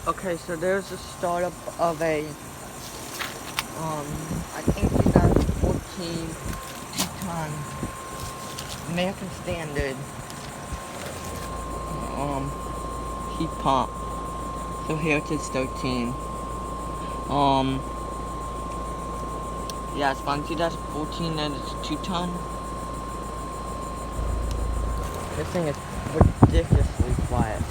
Okay, so there's a startup of a, I think 2014 Teton American Standard, heat pump. So Heritage 13. Yeah, it's from 2014 and it's 2 ton. This thing is ridiculously quiet.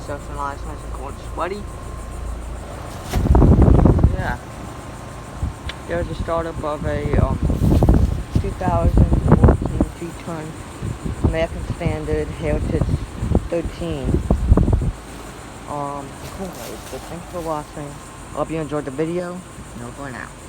Something nice and cold, sweaty. Yeah. There's a startup of a 2014 2-ton American Standard Heritage 13. Cool guys, so thanks for watching. Hope you enjoyed the video. No going out.